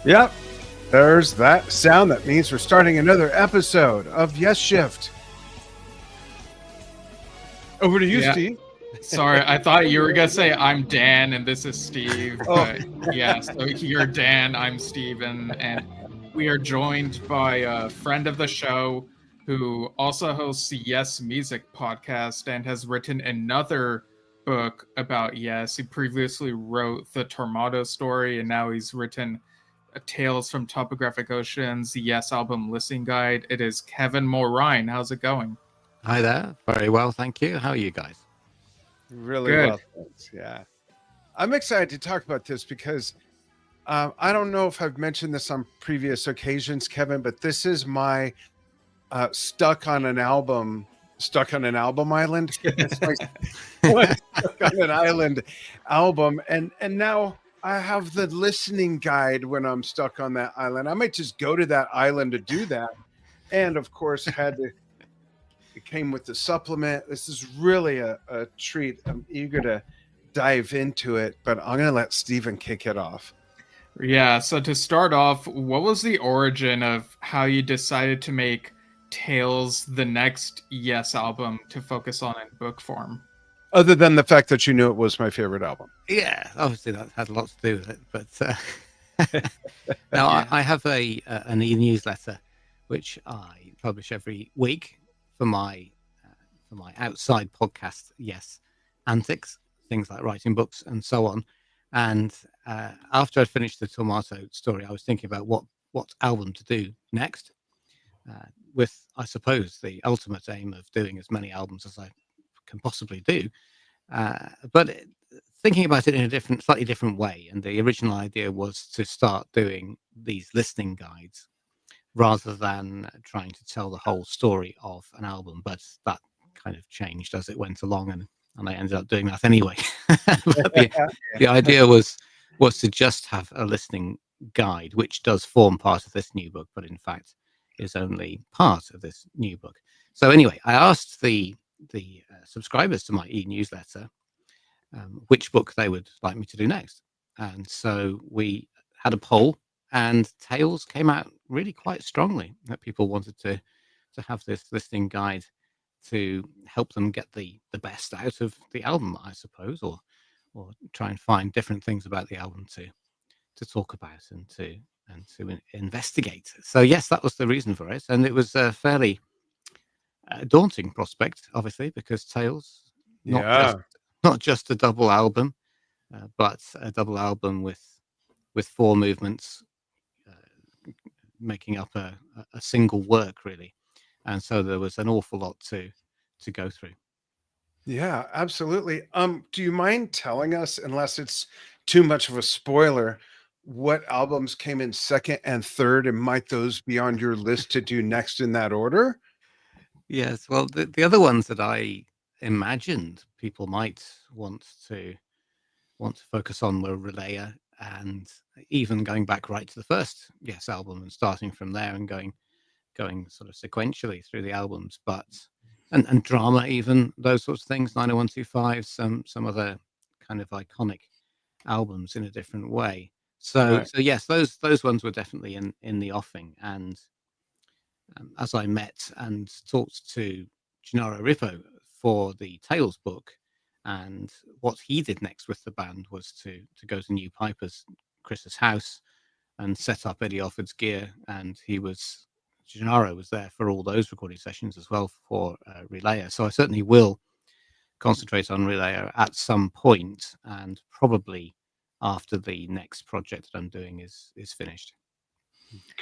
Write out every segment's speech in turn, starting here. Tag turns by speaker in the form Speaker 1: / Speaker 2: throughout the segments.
Speaker 1: Yep, there's that sound. That means we're starting another episode of Yesshift. Over to you,
Speaker 2: Yeah,
Speaker 1: Steve.
Speaker 2: sorry, I thought you were gonna say I'm Dan and this is Steve,
Speaker 1: Oh,
Speaker 2: but yeah, so you're Dan, I'm Steven, and we are joined by a friend of the show who also hosts the Yes Music podcast and has written another book about Yes. He previously wrote the Tormato story, and now he's written Tales from Topographic Oceans, the Yes album listening guide. It is Kevin Mulryne. How's it going?
Speaker 3: Hi there. Very well, thank you. How are you guys?
Speaker 1: really
Speaker 2: Good.
Speaker 1: well, thanks. Yeah. I'm excited to talk about this because I don't know if I've mentioned this on previous occasions, Kevin, but this is my stuck on an album island. It's my stuck on an island album, and now I have the listening guide when I'm stuck on that island. I might just go to that island to do that, and of course it came with the supplement. This is really a treat. I'm eager to dive into it, but I'm gonna let Steven kick it off.
Speaker 2: Yeah, so to start off, what was the origin of how you decided to make Tales the next Yes album to focus on in book form?
Speaker 1: Other than the fact that you knew it was my favorite album.
Speaker 3: Yeah, obviously that had a lot to do with it. But now
Speaker 2: Yeah.
Speaker 3: I have an e-newsletter which I publish every week for my outside podcast. Yes, antics, things like writing books and so on. And after I'd finished the Tomato story, I was thinking about what album to do next. With, I suppose, the ultimate aim of doing as many albums as I can possibly do. But thinking about it in a slightly different way. And the original idea was to start doing these listening guides rather than trying to tell the whole story of an album. But that kind of changed as it went along, and I ended up doing that anyway. But the idea was to just have a listening guide, which does form part of this new book, but in fact is only part of this new book. So anyway, I asked the subscribers to my e-newsletter which book they would like me to do next, and so we had a poll, and Tales came out really quite strongly that people wanted to have this listening guide to help them get the best out of the album, I suppose, or try and find different things about the album to talk about and to investigate. So yes, that was the reason for it, and it was a fairly daunting prospect, obviously, because Tales
Speaker 1: Yeah.
Speaker 3: not just a double album, but a double album with four movements making up a single work, really. And so there was an awful lot to go through.
Speaker 1: Yeah, absolutely. Do you mind telling us, unless it's too much of a spoiler, what albums came in second and third, and might those be on your list to do next in that order?
Speaker 3: Yes, well, the other ones that I imagined people might want to focus on were Relaya, and even going back right to the first Yes album and starting from there and going sort of sequentially through the albums, but and drama, even those sorts of things, 90125, some other kind of iconic albums in a different way. So
Speaker 1: Right.
Speaker 3: yes, those ones were definitely in the offing. And as I met and talked to Gennaro Rippo for the Tales book, and what he did next with the band was to go to New Piper's Chris's house and set up Eddie Alford's gear, and Gennaro was there for all those recording sessions as well for Relaya. So I certainly will concentrate on Relaya at some point, and probably after the next project that I'm doing is finished.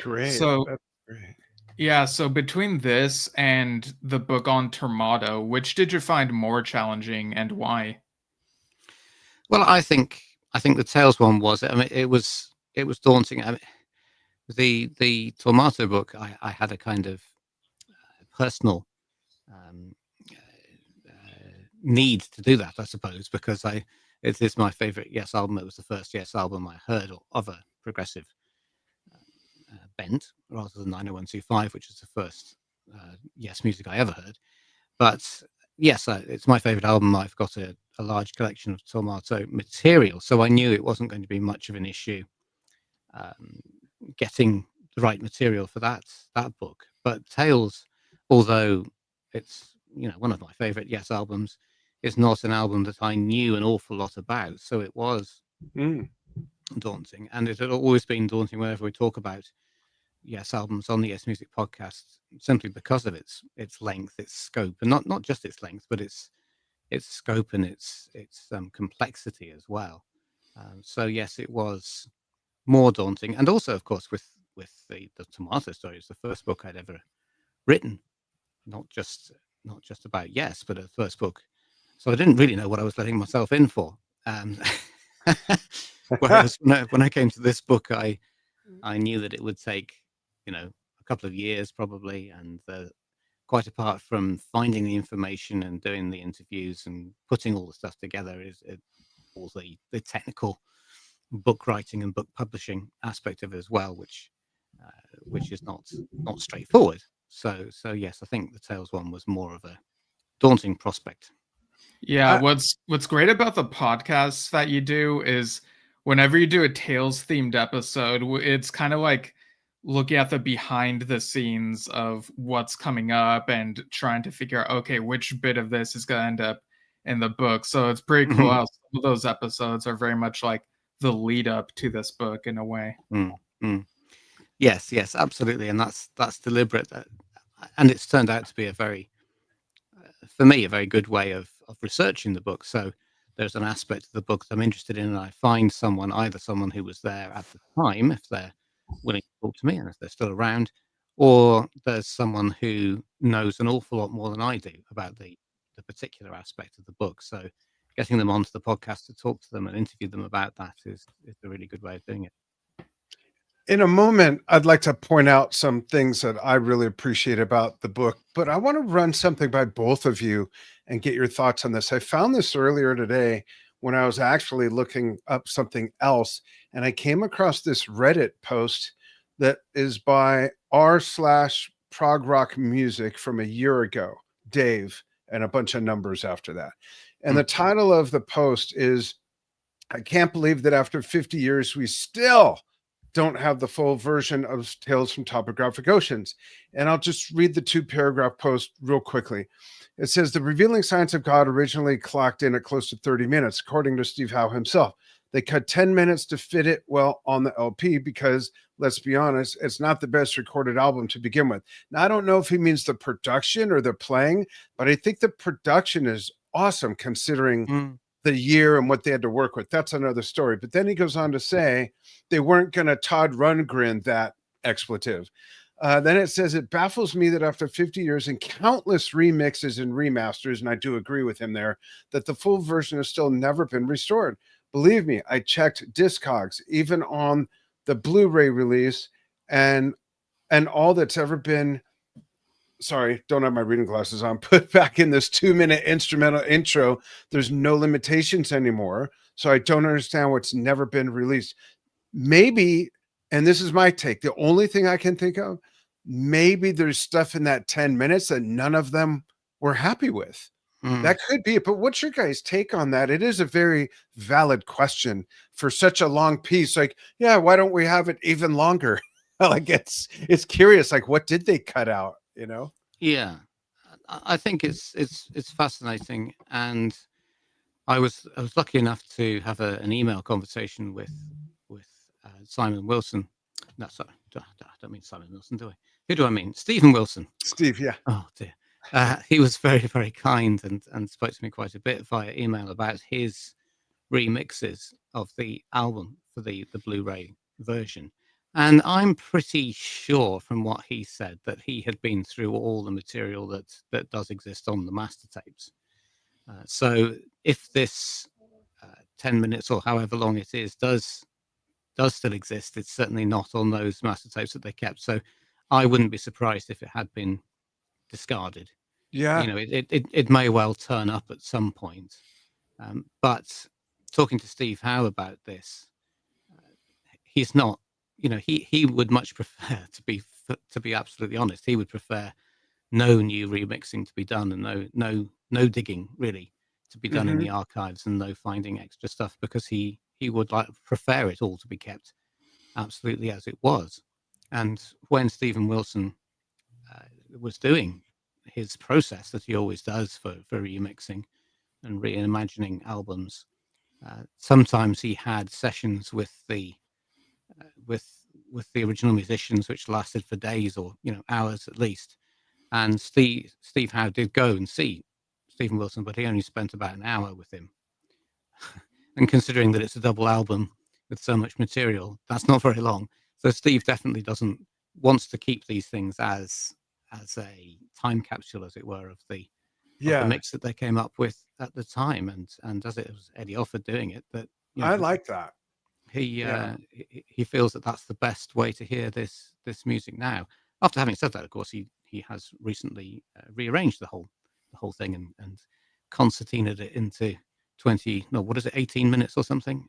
Speaker 1: Great.
Speaker 2: So,
Speaker 1: That's great.
Speaker 2: yeah, so between this and the book on Tormato, which did you find more challenging and why?
Speaker 3: Well, I think the Tales one was. I mean, it was daunting. I mean, the Tomato book, I had a kind of personal um, need to do that, I suppose, because it is my favorite Yes album. It was the first Yes album I heard of a progressive bent, rather than 90125, which is the first Yes music I ever heard. But yes, it's my favorite album. I've got a large collection of Tomato material, so I knew it wasn't going to be much of an issue getting the right material for that book. But Tales, although it's one of my favorite Yes albums, is not an album that I knew an awful lot about. So it was daunting, and it had always been daunting whenever we talk about Yes albums on the Yes Music podcast, simply because of its length, its scope, and not just its length, but its scope and its complexity as well. So yes, it was more daunting, and also, of course, with the Tomato Stories, the first book I'd ever written, not just about Yes, but a first book. So I didn't really know what I was letting myself in for. Whereas when I came to this book, I knew that it would take a couple of years probably, and quite apart from finding the information and doing the interviews and putting all the stuff together, is all the technical book writing and book publishing aspect of it as well, which is not straightforward. So yes, I think the Tales one was more of a daunting prospect.
Speaker 2: Yeah, what's great about the podcasts that you do is whenever you do a Tales themed episode, it's kind of like looking at the behind the scenes of what's coming up and trying to figure out, okay, which bit of this is going to end up in the book. So it's pretty cool how some of those episodes are very much like the lead up to this book in a way.
Speaker 3: Yes, absolutely, and that's deliberate, and it's turned out to be a very, for me, a very good way of researching the book. So there's an aspect of the book that I'm interested in, and I find either someone who was there at the time, if they're willing to talk to me and if they're still around, or there's someone who knows an awful lot more than I do about the particular aspect of the book. So getting them onto the podcast to talk to them and interview them about that is a really good way of doing it.
Speaker 1: In a moment, I'd like to point out some things that I really appreciate about the book, but I want to run something by both of you and get your thoughts on this. I found this earlier today when I was actually looking up something else, and I came across this Reddit post that is by r/prog rock music from a year ago, Dave, and a bunch of numbers after that. And the title of the post is, "I can't believe that after 50 years, we still don't have the full version of Tales from Topographic Oceans." And I'll just read the 2-paragraph post real quickly. It says, "The revealing science of God originally clocked in at close to 30 minutes, according to Steve Howe himself. They cut 10 minutes to fit it well on the LP because, let's be honest, it's not the best recorded album to begin with." Now, I don't know if he means the production or the playing, but I think the production is awesome considering the year and what they had to work with. That's another story. But then he goes on to say they weren't going to Todd Rundgren that expletive. Then it says, "It baffles me that after 50 years and countless remixes and remasters," and I do agree with him there, "that the full version has still never been restored. Believe me, I checked Discogs, even on the Blu-ray release, and all that's ever been," sorry, don't have my reading glasses on, "put back in this 2-minute instrumental intro. There's no limitations anymore. So I don't understand what's never been released." Maybe, and this is my take, the only thing I can think of, maybe there's stuff in that 10 minutes that none of them were happy with. That could be it. But what's your guys' take on that? It is a very valid question for such a long piece. Like, yeah, why don't we have it even longer? Like, it's curious. Like, what did they cut out?
Speaker 3: Yeah, I think it's fascinating, and I was lucky enough to have an email conversation with Simon Wilson. No, sorry, I don't mean Simon Wilson, do I? Who do I mean? Stephen Wilson.
Speaker 1: Steve, yeah.
Speaker 3: Oh dear. He was very, very kind and spoke to me quite a bit via email about his remixes of the album for the Blu-ray version. And I'm pretty sure from what he said that he had been through all the material that does exist on the master tapes. So if this 10 minutes or however long it is does still exist, it's certainly not on those master tapes that they kept. So I wouldn't be surprised if it had been discarded.
Speaker 1: Yeah.
Speaker 3: It may well turn up at some point. But talking to Steve Howe about this, he's not, he would much prefer, to be absolutely honest, he would prefer no new remixing to be done and no digging really to be done in the archives and no finding extra stuff, because he would prefer it all to be kept absolutely as it was. And when Stephen Wilson was doing his process that he always does for remixing and reimagining albums, sometimes he had sessions with the original musicians, which lasted for days or hours at least. And Steve Howe did go and see Stephen Wilson, but he only spent about an hour with him. And considering that it's a double album with so much material, that's not very long. So Steve definitely wants to keep these things as a time capsule, as it were, of the mix that they came up with at the time. And as it was Eddie Offord doing it, that
Speaker 1: I like that.
Speaker 3: He feels that that's the best way to hear this music now. After having said that, of course, he has recently rearranged the whole thing and concertinaed it into 18 minutes or something.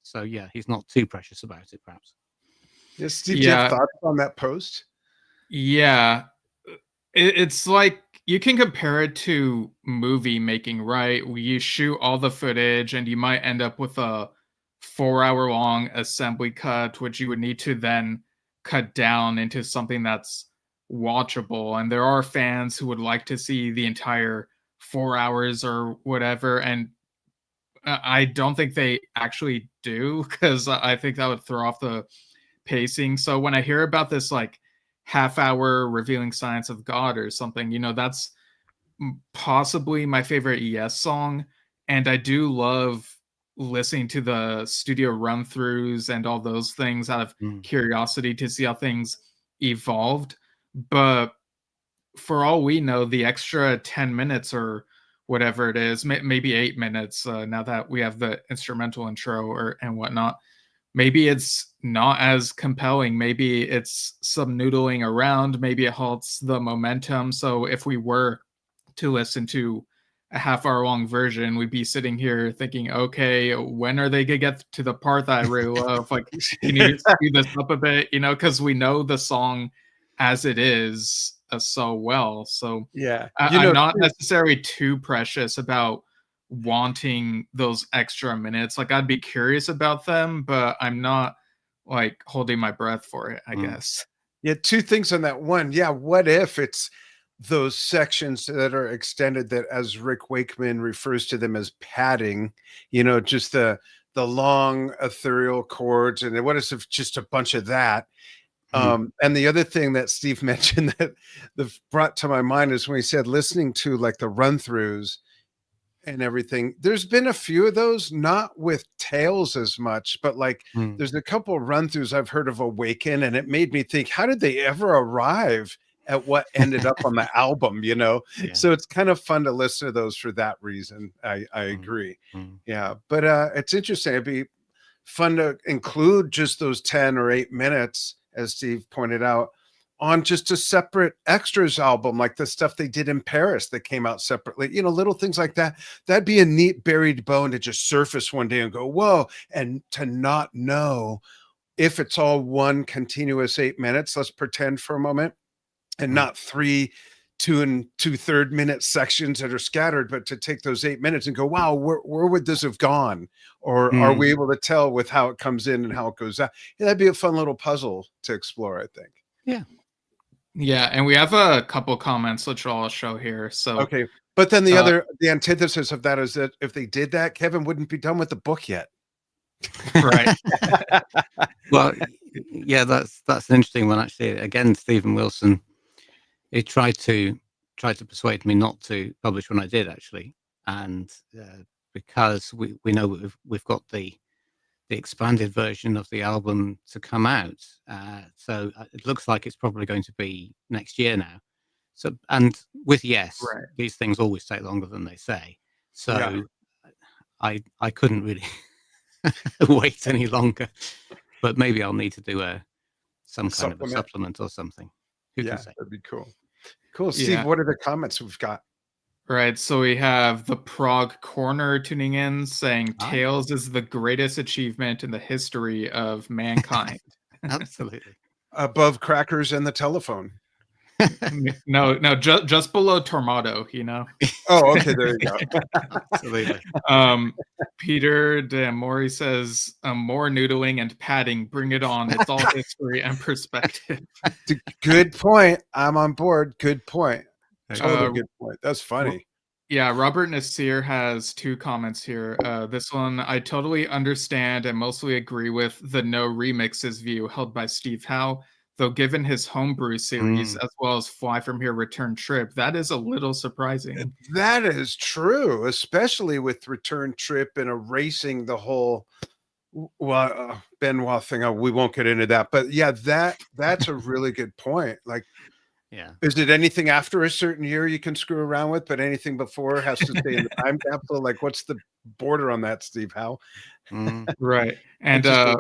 Speaker 3: So he's not too precious about it, perhaps.
Speaker 1: Yeah, Steve, do you have thoughts on that post?
Speaker 2: Yeah, it's like you can compare it to movie making, right? You shoot all the footage and you might end up with a 4-hour long assembly cut, which you would need to then cut down into something that's watchable. And there are fans who would like to see the entire 4 hours or whatever. And I don't think they actually do, because I think that would throw off the pacing. So when I hear about this like half-hour revealing science of God or something, that's possibly my favorite Yes song. And I do love listening to the studio run-throughs and all those things out of curiosity to see how things evolved. But for all we know, the extra 10 minutes or whatever it is, maybe 8 minutes, now that we have the instrumental intro and whatnot, maybe it's not as compelling. Maybe it's some noodling around. Maybe it halts the momentum. So if we were to listen to a half-hour long version, we'd be sitting here thinking, okay, when are they gonna get to the part that I really love? Like, can you speed this up a bit? Because we know the song as it is so well. So I'm not necessarily too precious about wanting those extra minutes. Like, I'd be curious about them, but I'm not like holding my breath for it, I guess.
Speaker 1: Yeah, two things on that. One, what if it's those sections that are extended, that, as Rick Wakeman refers to them, as padding, just the long ethereal chords, and what if it's just a bunch of that? And the other thing that Steve mentioned that brought to my mind is when he said listening to like the run-throughs and everything. There's been a few of those, not with Tales as much, but like there's a couple of run-throughs I've heard of Awaken, and it made me think, how did they ever arrive at what ended up on the album? So it's kind of fun to listen to those for that reason. I agree. But it's interesting. It'd be fun to include just those 10 or 8 minutes, as Steve pointed out, on just a separate extras album, like the stuff they did in Paris that came out separately, little things like that. That'd be a neat buried bone to just surface one day and go, whoa, and to not know if it's all one continuous 8 minutes. Let's pretend for a moment, and not 3 2 2/3 minute sections that are scattered, but to take those 8 minutes and go, wow, where would this have gone? Or are we able to tell with how it comes in and how it goes out? That'd be a fun little puzzle to explore, I think.
Speaker 2: Yeah, and we have a couple comments which I'll show here. So
Speaker 1: okay, but then the antithesis of that is that if they did that, Kevin wouldn't be done with the book yet.
Speaker 2: Right.
Speaker 3: Well, yeah, that's an interesting one, actually. Again, Stephen Wilson, he tried to persuade me not to publish when I did, actually, and because we know we've got the expanded version of the album to come out, so it looks like it's probably going to be next year now. So, and with these things always take longer than they say. So I couldn't really wait any longer, but maybe I'll need to do some kind of a supplement or something. Who can say?
Speaker 1: That'd be cool. Cool. Steve, what are the comments we've got?
Speaker 2: Right, so we have the Prague Corner tuning in saying Tales is the greatest achievement in the history of mankind.
Speaker 3: Absolutely.
Speaker 1: Above Crackers and the Telephone.
Speaker 2: No, just below Tormato, you know.
Speaker 1: Oh, okay, there you go.
Speaker 3: Absolutely.
Speaker 2: Peter de Mori says, more noodling and padding. Bring it on. It's all history and perspective.
Speaker 1: Good point. I'm on board. Good point. Totally good point. That's funny.
Speaker 2: Yeah, Robert Nasir has 2 comments here. This one, I totally understand and mostly agree with the no remixes view held by Steve Howe, though given his homebrew series as well as Fly From Here Return Trip, that is a little surprising.
Speaker 1: That is true, especially with Return Trip and erasing the whole Benoit thing. We won't get into that, but yeah, that's a really good point. Like,
Speaker 3: yeah,
Speaker 1: is it anything after a certain year you can screw around with, but anything before has to stay in the time capsule? Like, what's the border on that, Steve? How?
Speaker 2: Right. And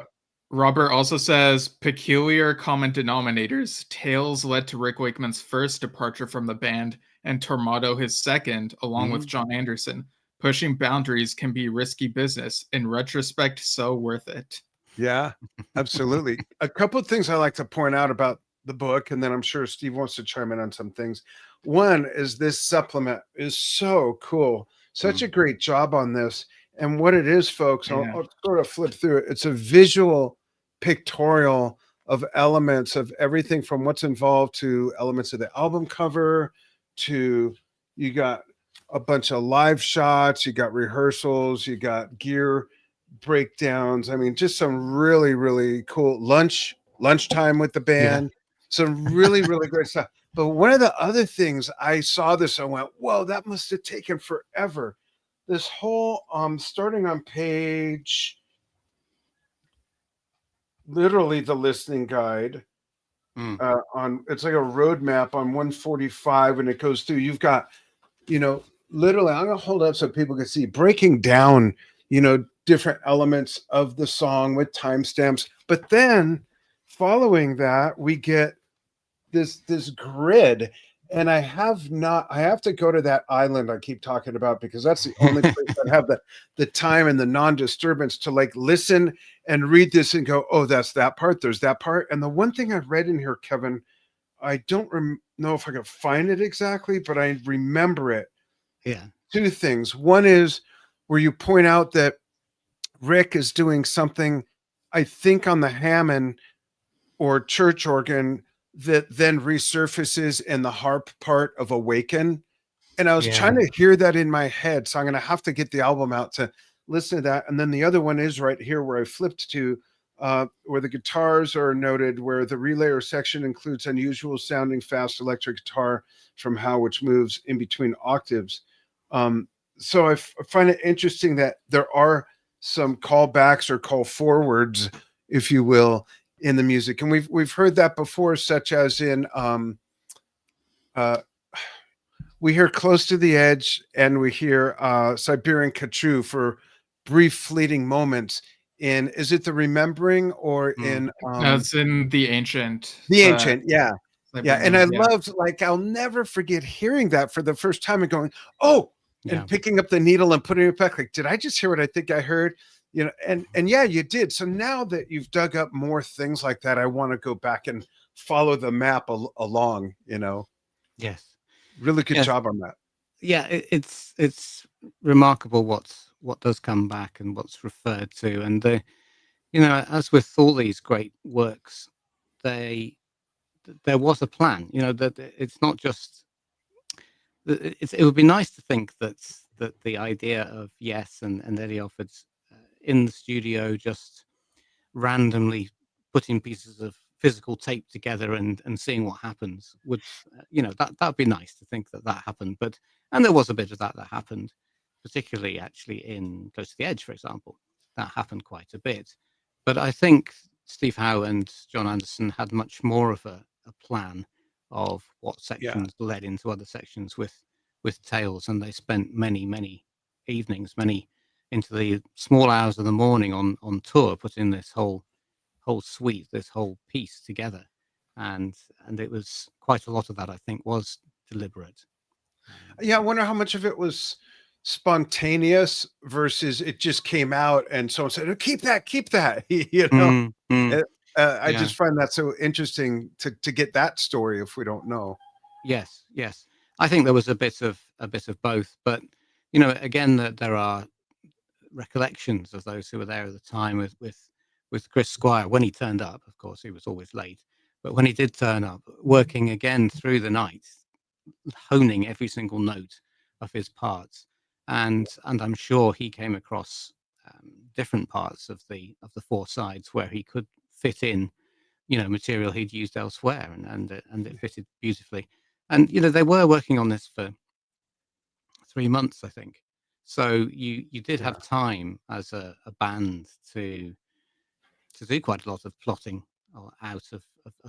Speaker 2: Robert also says peculiar common denominators. Tales led to Rick Wakeman's first departure from the band, and Tormato his second, along with John Anderson. Pushing boundaries can be risky business. In retrospect, so worth it.
Speaker 1: Yeah, absolutely. A couple of things I like to point out about the book, and then I'm sure Steve wants to chime in on some things. One is this supplement is so cool. Such a great job on this. And what it is, folks, I'll sort of flip through it. It's a visual pictorial of elements of everything from what's involved to elements of the album cover to you got a bunch of live shots, you got rehearsals, you got gear breakdowns. I mean, just some really, really cool lunchtime with the band. Yeah. Some really, really great stuff. But one of the other things I saw this, I went, whoa, that must have taken forever. This whole starting on page, literally the listening guide on, it's like a roadmap on 145, and it goes through. You've got, literally, I'm gonna hold up so people can see, breaking down, different elements of the song with timestamps. But then following that, we get this grid. And I have to go to that island I keep talking about, because that's the only place I have the time and the non-disturbance to like listen and read this and go, oh, that's that part. There's that part. And the one thing I read in here, Kevin, I don't know if I can find it exactly, but I remember it.
Speaker 3: Yeah.
Speaker 1: 2 things. One is where you point out that Rick is doing something, I think, on the Hammond or church organ that then resurfaces in the harp part of Awaken. And I was trying to hear that in my head. So I'm going to have to get the album out to listen to that. And then the other one is right here where I flipped to where the guitars are noted, where the relayer section includes unusual sounding fast electric guitar from Howe, which moves in between octaves. So I find it interesting that there are some callbacks or call forwards, if you will, in the music, and we've heard that before, such as in we hear Close to the Edge, and we hear Siberian Khatru for brief fleeting moments in, is it the Remembering or in
Speaker 2: it's in the Ancient.
Speaker 1: Yeah. And I loved, like, I'll never forget hearing that for the first time and going, oh, and picking up the needle and putting it back, like, did I just hear what I think I heard? And yeah, you did. So now that you've dug up more things like that, I want to go back and follow the map along,
Speaker 3: Yes.
Speaker 1: Really good job on that.
Speaker 3: Yeah, it's remarkable what does come back and what's referred to. And as with all these great works, there was a plan, that it's not just, it would be nice to think that the idea of Yes and Eddie Alford's in the studio just randomly putting pieces of physical tape together and seeing what happens would, that'd be nice to think that happened. And there was a bit of that happened, particularly actually in Close to the Edge, for example. That happened quite a bit. But I think Steve Howe and John Anderson had much more of a plan of what sections led into other sections with Tales, and they spent many evenings, into the small hours of the morning on tour, putting this whole suite, this whole piece together, and it was quite a lot of that, I think, was deliberate.
Speaker 1: Yeah, I wonder how much of it was spontaneous versus it just came out and someone said, oh, keep that. I just find that so interesting to get that story if we don't know.
Speaker 3: Yes, yes. I think there was a bit of both, but you know, again, that there are recollections of those who were there at the time with Chris Squire when he turned up. Of course, he was always late, but when he did turn up, working again through the night, honing every single note of his parts, and I'm sure he came across different parts of the four sides where he could fit in, you know, material he'd used elsewhere, and it fitted beautifully. And you know, they were working on this for 3 months, I think. So you did have time as a band to do quite a lot of plotting out of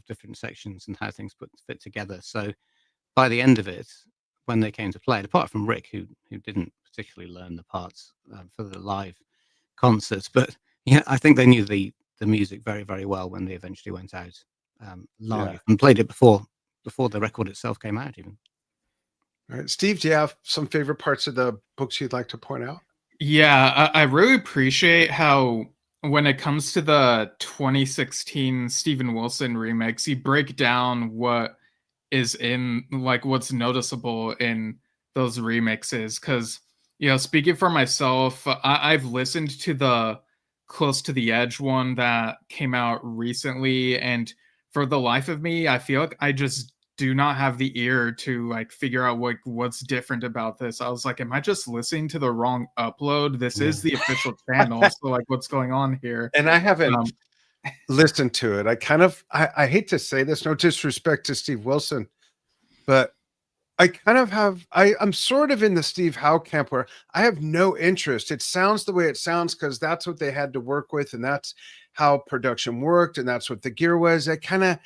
Speaker 3: different sections and how things fit together. So by the end of it, when they came to play it, apart from Rick, who didn't particularly learn the parts for the live concerts, but yeah, I think they knew the music very, very well when they eventually went out live and played it before the record itself came out even.
Speaker 1: All right, Steve, do you have some favorite parts of the books you'd like to point out?
Speaker 2: Yeah, I really appreciate how when it comes to the 2016 Steven Wilson remix, you break down what is in, like, what's noticeable in those remixes. Because, you know, speaking for myself, I've listened to the Close to the Edge one that came out recently, and for the life of me, I feel like I just do not have the ear to like figure out what's different about this. I was like, am I just listening to the wrong upload? This is the official channel, so like, what's going on here?
Speaker 1: And I haven't listened to it. I hate to say this, no disrespect to Steve Wilson, but I kind of have, I'm sort of in the Steve Howe camp where I have no interest. It sounds the way it sounds because that's what they had to work with, and that's how production worked, and that's what the gear was. I kind of,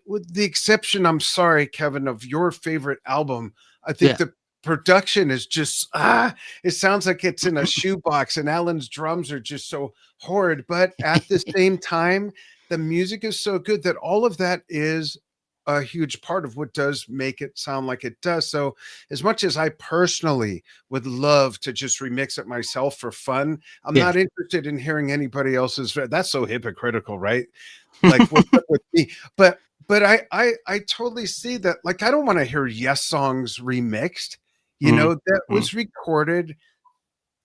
Speaker 1: with the exception, I'm sorry, Kevin, of your favorite album, I think the production is just, it sounds like it's in a shoebox, and Alan's drums are just so horrid. But at the same time, the music is so good that all of that is a huge part of what does make it sound like it does. So as much as I personally would love to just remix it myself for fun, I'm not interested in hearing anybody else's. That's so hypocritical, right? Like what's up with me? But I totally see that. Like, I don't want to hear Yes songs remixed. You know, that was recorded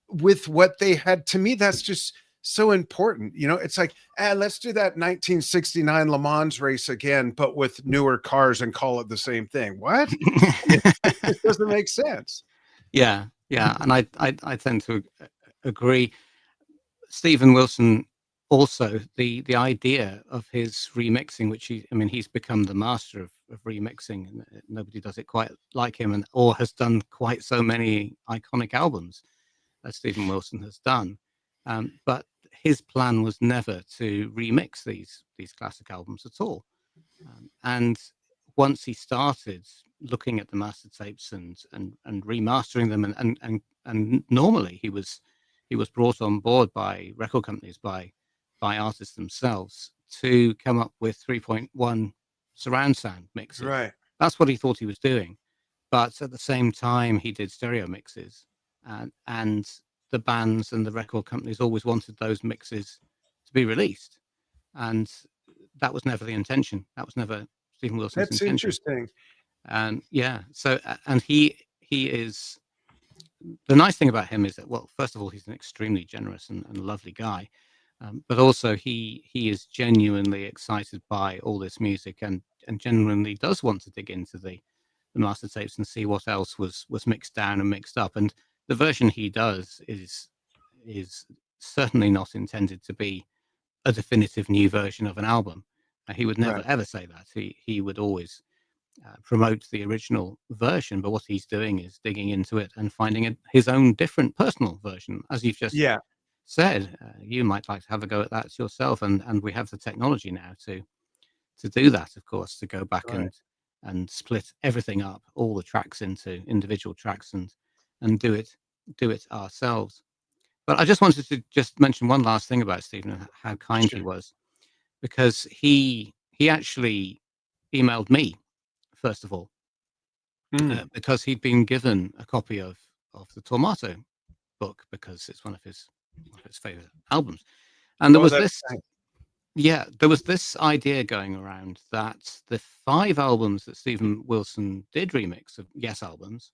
Speaker 1: with what they had. To me, that's just so important. You know, it's like, let's do that 1969 Le Mans race again, but with newer cars and call it the same thing. What? It doesn't make sense.
Speaker 3: Yeah, and I tend to agree. Stephen Wilson also, the idea of his remixing, which he's become the master of remixing, and nobody does it quite like him, or has done quite so many iconic albums as Stephen Wilson has done. But his plan was never to remix these classic albums at all. And once he started looking at the master tapes and remastering them, and normally he was brought on board by record companies, by artists themselves, to come up with 3.1 surround sound mixes.
Speaker 1: Right.
Speaker 3: That's what he thought he was doing. But at the same time, he did stereo mixes, and the bands and the record companies always wanted those mixes to be released, and that was never the intention. That was never Stephen Wilson's
Speaker 1: That's
Speaker 3: intention.
Speaker 1: interesting.
Speaker 3: And so and he is, the nice thing about him is that, well, first of all, he's an extremely generous and lovely guy, but also he is genuinely excited by all this music, and genuinely does want to dig into the master tapes and see what else was mixed down and mixed up. And the version he does is certainly not intended to be a definitive new version of an album. He would never ever say that. He would always promote the original version, but what he's doing is digging into it and finding his own different personal version. As you've just said, you might like to have a go at that yourself, and we have the technology now to do that, of course, to go back and split everything up, all the tracks into individual tracks, and do it ourselves. But I just wanted to just mention one last thing about Stephen and how kind he was, because he actually emailed me, first of all, because he'd been given a copy of the Tormato book, because it's one of his favorite albums, and there was this. Yeah, there was this idea going around that the 5 albums that Stephen Wilson did remix of Yes albums,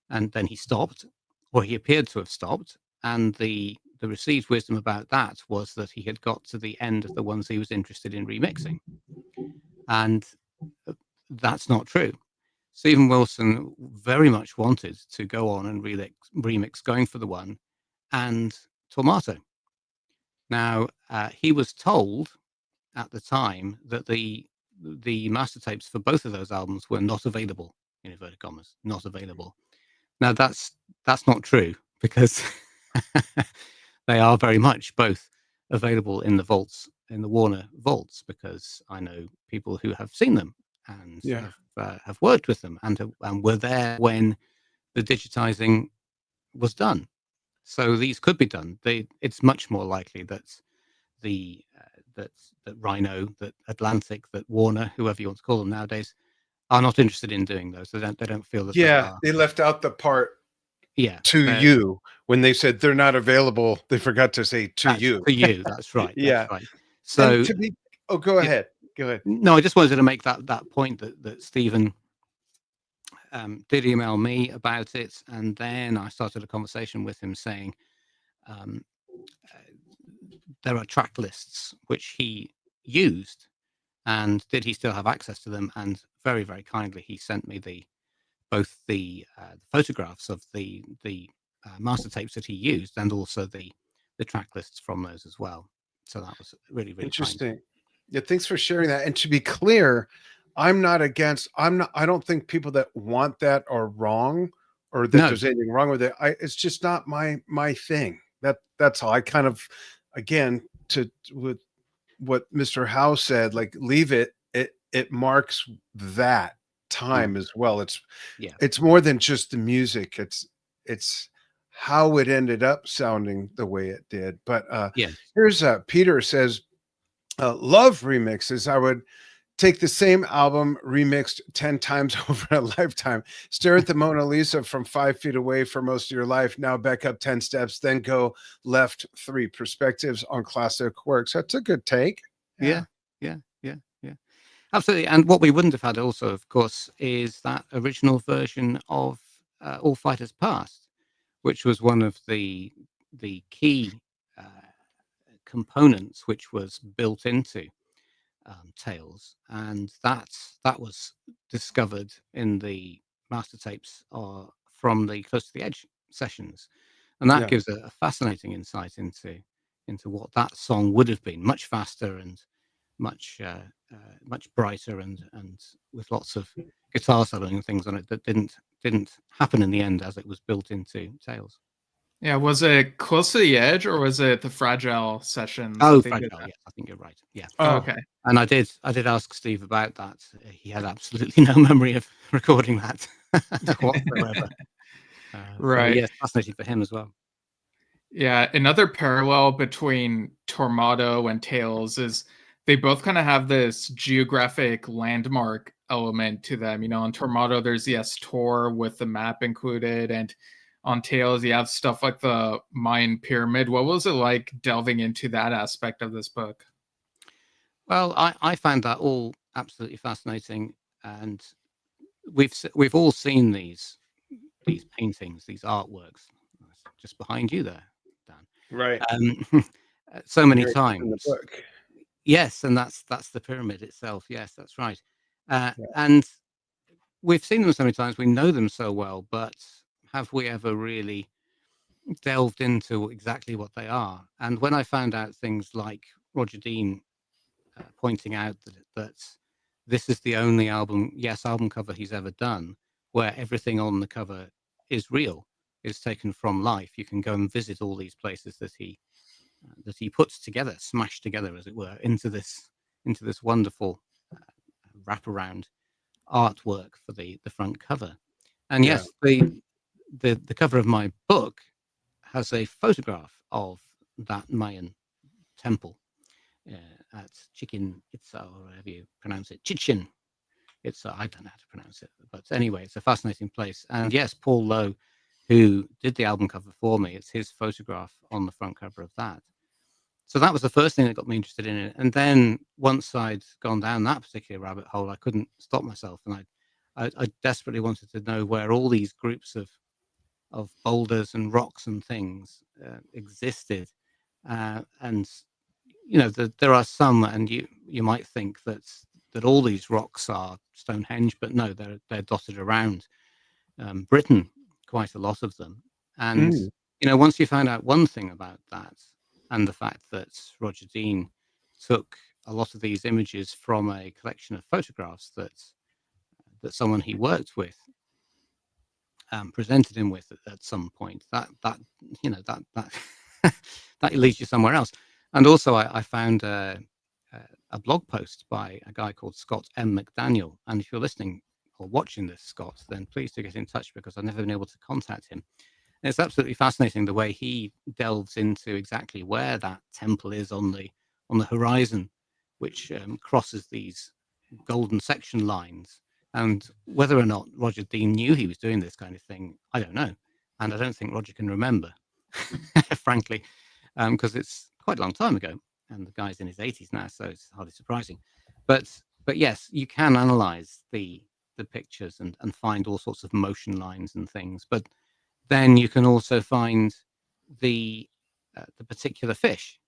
Speaker 3: and then he stopped, or he appeared to have stopped, and the received wisdom about that was that he had got to the end of the ones he was interested in remixing, and that's not true. Stephen Wilson very much wanted to go on and remix Going for the One and Tomato. Now, he was told at the time that the master tapes for both of those albums were not available, in inverted commas, not available. Now, that's not true, because they are very much both available in the vaults, in the Warner vaults, because I know people who have seen them and
Speaker 1: Yeah.
Speaker 3: have worked with them and were there when the digitizing was done. So these could be done. It's much more likely that that Rhino, that Atlantic, that Warner, whoever you want to call them nowadays, are not interested in doing those. They don't feel that they are.
Speaker 1: They left out the part to
Speaker 3: they're-
Speaker 1: you when they said they're not available. They forgot to say to
Speaker 3: that's
Speaker 1: you.
Speaker 3: to you. That's right.
Speaker 1: Yeah.
Speaker 3: That's right. So
Speaker 1: And to be, go ahead. Go ahead.
Speaker 3: no, I just wanted to make that point that Stephen did email me about it, and then I started a conversation with him saying there are track lists which he used, and did he still have access to them? And very, very kindly, he sent me both the photographs of the master tapes that he used, and also the track lists from those as well. So that was really, really
Speaker 1: Interesting.
Speaker 3: kind.
Speaker 1: Yeah, thanks for sharing that. And to be clear, I don't think people that want that are wrong, or that
Speaker 3: No.
Speaker 1: there's anything wrong with it. It's just not my thing. That's all. I kind of, again, with what Mr. Howe said, like, leave it. It marks that time as well. It's more than just the music. It's how it ended up sounding the way it did. But
Speaker 3: Yes.
Speaker 1: here's Peter says, love remixes. I would take the same album remixed 10 times over a lifetime. Stare at the Mona Lisa from 5 feet away for most of your life. Now back up 10 steps, then go left 3 perspectives on classic works. That's a good take.
Speaker 3: Yeah. Absolutely. And what we wouldn't have had also, of course, is that original version of All Fighters Past, which was one of the key components which was built into Tales, and that was discovered in the master tapes from the Close to the Edge sessions, and that gives a fascinating insight into what that song would have been, much faster and much brighter, and with lots of guitar soloing and things on it that didn't happen in the end as it was built into Tales.
Speaker 2: Yeah, was it Close to the Edge, or was it the Fragile sessions?
Speaker 3: Oh, Fragile. Yes, I think you're right. Yeah.
Speaker 2: Oh, okay.
Speaker 3: And I did ask Steve about that. He had absolutely no memory of recording that whatsoever.
Speaker 2: Right.
Speaker 3: So, yes, fascinating for him as well.
Speaker 2: Yeah, another parallel between Tormato and Tales is they both kind of have this geographic landmark element to them. You know, on Tormato, there's Tor with the map included, and on Tales, you have stuff like the Mayan pyramid. What was it like delving into that aspect of this book?
Speaker 3: Well, I found that all absolutely fascinating, and we've all seen these paintings, these artworks, just behind you there, Dan.
Speaker 1: Right.
Speaker 3: So many times.
Speaker 1: In the book.
Speaker 3: Yes, and that's the pyramid itself. Yes, that's right. And we've seen them so many times. We know them so well, but have we ever really delved into exactly what they are? And when I found out things like Roger Dean pointing out that this is the only album cover he's ever done where everything on the cover is real, is taken from life. You can go and visit all these places that he puts together, smashed together, as it were, into this wonderful wraparound artwork for the front cover. And yes, the cover of my book has a photograph of that Mayan temple at Chichen Itza, or however you pronounce it, Chichen Itza. I don't know how to pronounce it, but anyway, it's a fascinating place. And yes, Paul Lowe, who did the album cover for me, it's his photograph on the front cover of that. So that was the first thing that got me interested in it. And then once I'd gone down that particular rabbit hole, I couldn't stop myself, and I desperately wanted to know where all these groups of boulders and rocks and things existed. And there are some, and you might think that all these rocks are Stonehenge, but no, they're dotted around Britain, quite a lot of them. And once you find out one thing about that, and the fact that Roger Dean took a lot of these images from a collection of photographs that someone he worked with presented him with at some point, that that leads you somewhere else. And also, I found a blog post by a guy called Scott M. McDaniel. And if you're listening or watching this, Scott, then please do get in touch, because I've never been able to contact him. And it's absolutely fascinating the way he delves into exactly where that temple is on the horizon, which crosses these golden section lines. And whether or not Roger Dean knew he was doing this kind of thing, I don't know. And I don't think Roger can remember, frankly, because it's quite a long time ago. And the guy's in his 80s now, so it's hardly surprising. But yes, you can analyze the pictures and find all sorts of motion lines and things. But then you can also find the particular fish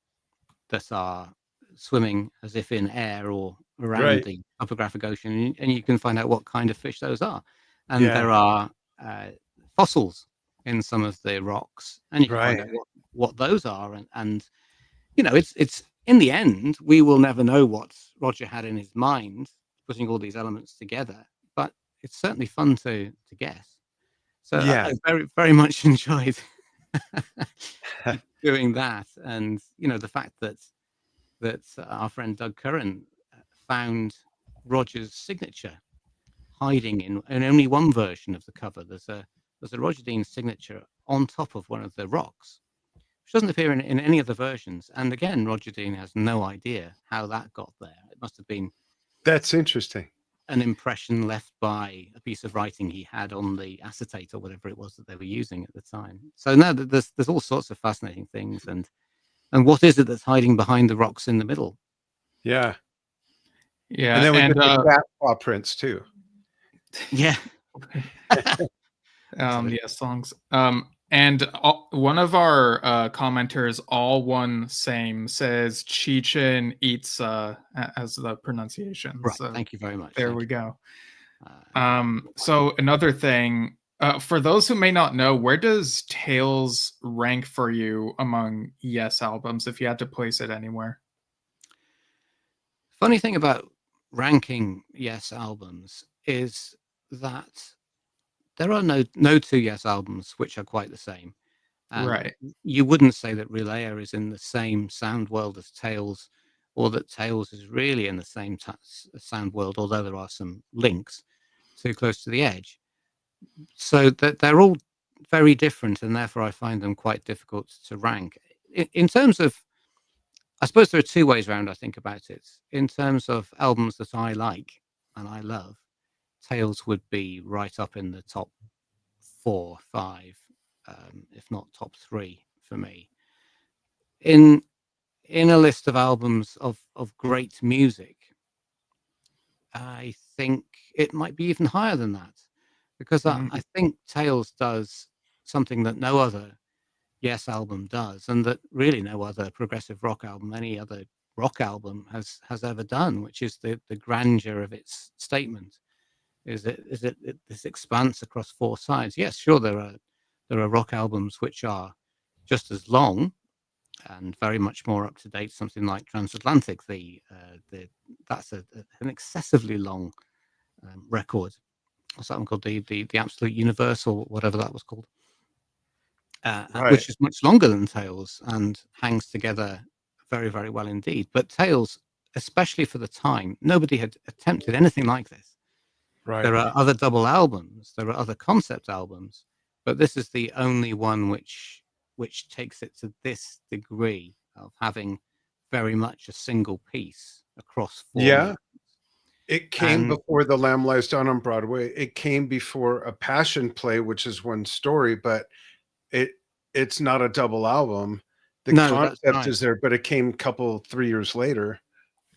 Speaker 3: that are swimming as if in air or around the topographic ocean, and you can find out what kind of fish those are. And there are fossils in some of the rocks, and you can find out what those are. And it's in the end, we will never know what Roger had in his mind putting all these elements together, but it's certainly fun to guess. So I very, very much enjoyed doing that. And the fact that our friend Doug Curran found Roger's signature hiding in only one version of the cover. There's a Roger Dean signature on top of one of the rocks, which doesn't appear in any of the versions. And again, Roger Dean has no idea how that got there. It must have been
Speaker 1: That's interesting.
Speaker 3: An impression left by a piece of writing he had on the acetate or whatever it was that they were using at the time. So now there's all sorts of fascinating things. And what is it that's hiding behind the rocks in the middle?
Speaker 1: Yeah.
Speaker 2: Yeah.
Speaker 1: And then we get the cat paw prints too.
Speaker 3: Yeah.
Speaker 2: Songs. And one of our commenters, all one same, says Chichen Itza as the pronunciation.
Speaker 3: Right.
Speaker 2: So
Speaker 3: thank you very much.
Speaker 2: There we go. So another thing, for those who may not know, where does Tales rank for you among Yes albums, if you had to place it anywhere?
Speaker 3: Funny thing about ranking Yes albums is that there are no two Yes albums which are quite the same. And
Speaker 2: right.
Speaker 3: You wouldn't say that Relayer is in the same sound world as Tales, or that Tales is really in the same sound world, although there are some links too close to the edge. So that they're all very different, and therefore I find them quite difficult to rank. In terms of, I suppose there are two ways around I think about it. In terms of albums that I like and I love, Tales would be right up in the top 4, 5, if not top 3 for me. In a list of albums of great music, I think it might be even higher than that, because I think Tales does something that no other Yes album does, and that really no other progressive rock album, any other rock album has ever done, which is the grandeur of its statement. Is it this expanse across 4 sides? Yes, sure, there are rock albums which are just as long and very much more up to date. Something like Transatlantic, that's an excessively long record. What's that one called? The Absolute Universe, or whatever that was called, which is much longer than Tales and hangs together very, very well indeed. But Tales, especially for the time, nobody had attempted anything like this.
Speaker 1: Right.
Speaker 3: There are other double albums, there are other concept albums, but this is the only one which takes it to this degree of having very much a single piece across 4 minutes.
Speaker 1: It came before The Lamb Lies Down on Broadway. It came before A Passion Play, which is one story, but it's not a double album. The
Speaker 3: No, that's
Speaker 1: concept
Speaker 3: right.
Speaker 1: is there, but it came 3 years later.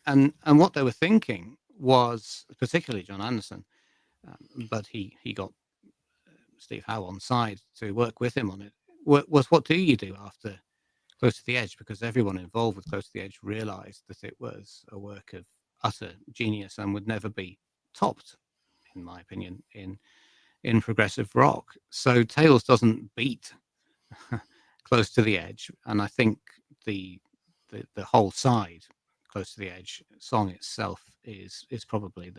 Speaker 3: And what they were thinking was, particularly John Anderson, but he got Steve Howe on side to work with him on it, was what do you do after Close to the Edge? Because everyone involved with Close to the Edge realized that it was a work of utter genius and would never be topped, in my opinion, in progressive rock. So Tales doesn't beat Close to the Edge, and I think the whole side, Close to the Edge song itself, is probably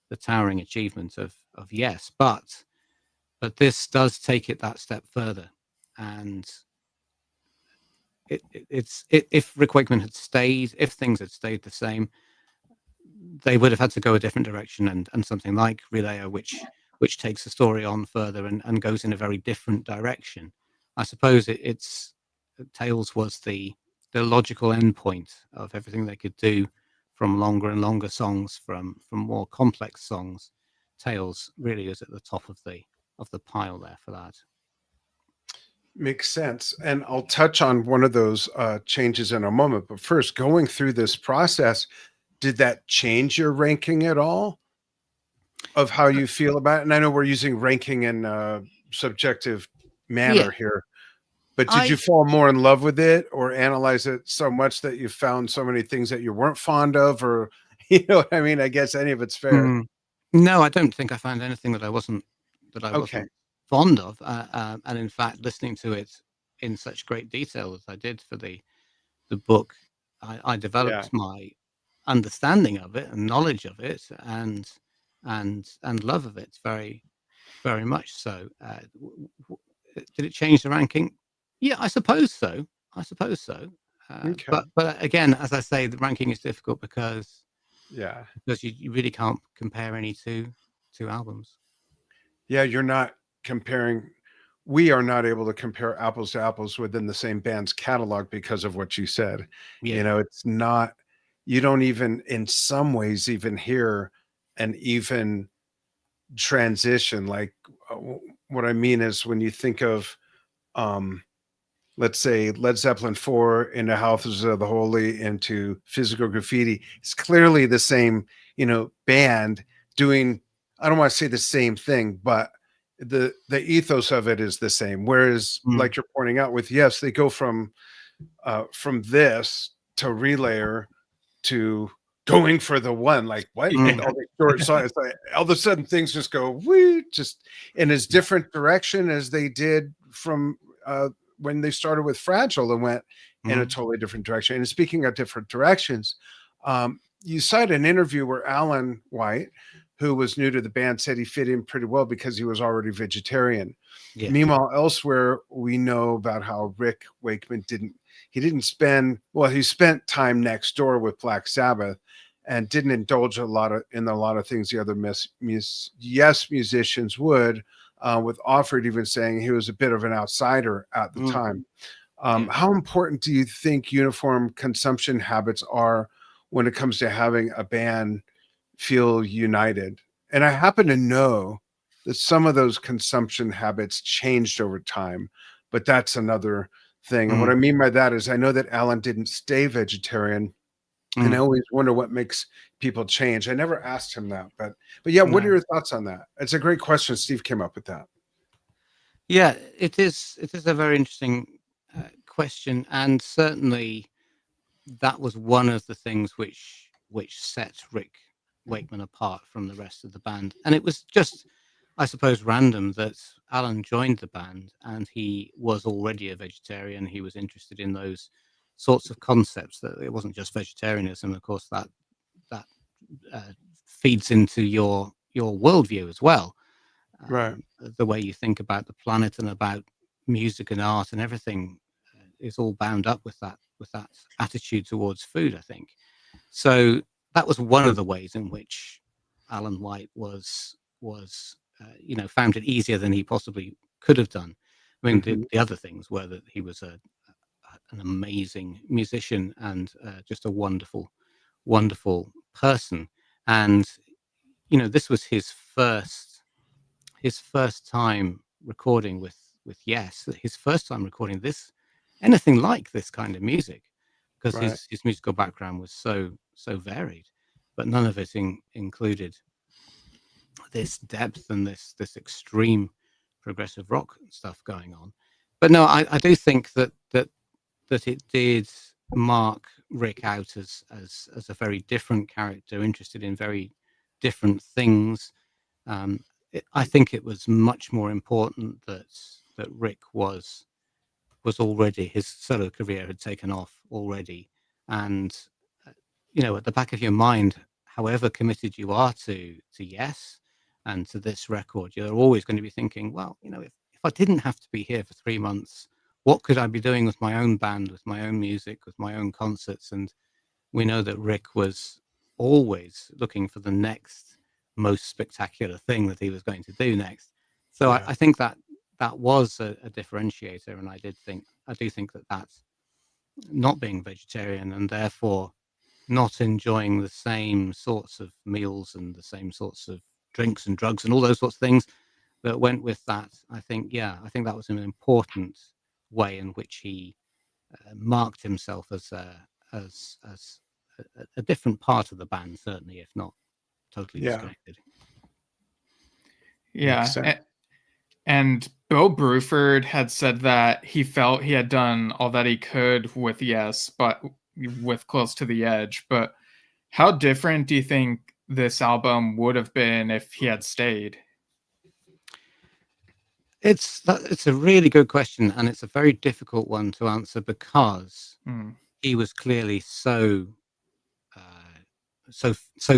Speaker 3: the towering achievement of Yes, but this does take it that step further, and if Rick Wakeman had stayed, if things had stayed the same, they would have had to go a different direction, and something like Relayer, which takes the story on further and goes in a very different direction. I suppose it's Tales was the logical endpoint of everything they could do, from longer and longer songs, from more complex songs. Tales really is at the top of the pile there for that.
Speaker 1: Makes sense. And I'll touch on one of those changes in a moment. But first, going through this process, did that change your ranking at all of how you feel about it? And I know we're using ranking in a subjective
Speaker 3: Yeah,
Speaker 1: manner here, but did you
Speaker 3: I
Speaker 1: fall more in love with it or analyze it so much that you found so many things that you weren't fond of? Or, you know what I mean? I guess any of it's fair.
Speaker 3: no, I don't think I found anything that I wasn't
Speaker 1: Okay.
Speaker 3: fond of, and in fact, listening to it in such great detail as I did for the book, I
Speaker 1: Yeah.
Speaker 3: developed my understanding of it and knowledge of it, and love of it very, very much so. Did it change the ranking? Yeah, I suppose so. I suppose so.
Speaker 1: Okay.
Speaker 3: But again, as I say, the ranking is difficult because
Speaker 1: Yeah.
Speaker 3: you really can't compare any two albums.
Speaker 1: Yeah. You're not comparing. We are not able to compare apples to apples within the same band's catalog because of what you said. You
Speaker 3: Yeah.
Speaker 1: know, it's not, you don't even, in some ways, even hear an even transition. Like, what I mean is when you think of, um, let's say Led Zeppelin 4 into Houses of the Holy into Physical Graffiti, it's clearly the same, band doing, I don't want to say the same thing, but the ethos of it is the same. Whereas,
Speaker 3: Mm,
Speaker 1: like you're pointing out with Yes, they go from this to Relayer to going for the one. Like what?
Speaker 3: mm,
Speaker 1: All the short songs, like, all of a sudden things just go woo, just in as different direction as they did from when they started with Fragile and went in a
Speaker 3: mm,
Speaker 1: totally different direction. And speaking of different directions, you cite an interview where Alan White, who was new to the band, said he fit in pretty well because he was already vegetarian.
Speaker 3: yeah.
Speaker 1: Meanwhile, elsewhere, we know about how Rick Wakeman didn't spend, well, he spent time next door with Black Sabbath and didn't indulge in a lot of things the other Yes musicians would, with Offord even saying he was a bit of an outsider at the
Speaker 3: Mm,
Speaker 1: time.
Speaker 3: yeah.
Speaker 1: How important do you think uniform consumption habits are when it comes to having a band feel united? And I happen to know that some of those consumption habits changed over time, but that's another thing. And what
Speaker 3: Mm,
Speaker 1: I mean by that is I know that Alan didn't stay vegetarian, and I
Speaker 3: mm,
Speaker 1: always wonder what makes people change. I never asked him that, but yeah, what are
Speaker 3: no.
Speaker 1: your thoughts on that? It's a great question. Steve came up with that.
Speaker 3: Yeah, it is. It is a very interesting question, and certainly that was one of the things which set Rick Wakeman apart from the rest of the band. And it was just, I suppose, random that Alan joined the band and he was already a vegetarian. He was interested in those sorts of concepts. That it wasn't just vegetarianism, of course. That feeds into your worldview as well.
Speaker 1: Right.
Speaker 3: The way you think about the planet and about music and art and everything is all bound up with that attitude towards food, I think. So that was one of the ways in which Alan White found it easier than he possibly could have done. I mean,
Speaker 1: Hmm.
Speaker 3: the other things were that he was an amazing musician and just a wonderful, wonderful person. And this was his first time recording with Yes, his first time recording this anything like this kind of music, because
Speaker 1: Right.
Speaker 3: his musical background was so varied, but none of it included this depth and this extreme progressive rock stuff going on. But no, I do think that it did mark Rick out as a very different character, interested in very different things. I think it was much more important that Rick was already, his solo career had taken off already, and at the back of your mind, however committed you are to Yes and to this record, you're always going to be thinking, well, if I didn't have to be here for 3 months, what could I be doing with my own band, with my own music, with my own concerts? And we know that Rick was always looking for the next most spectacular thing that he was going to do next. So
Speaker 1: Yeah.
Speaker 3: I think that was a differentiator, and I do think that that's not being vegetarian and therefore not enjoying the same sorts of meals and the same sorts of drinks and drugs and all those sorts of things that went with that. I think that was an important way in which he marked himself as a different part of the band, certainly, if not totally
Speaker 1: Yeah.
Speaker 3: disconnected.
Speaker 1: Makes sense.
Speaker 2: And Bill Bruford had said that he felt he had done all that he could with Yes, but with Close to the Edge. But how different do you think this album would have been if he had stayed?
Speaker 3: It's a really good question, and it's a very difficult one to answer because he was clearly so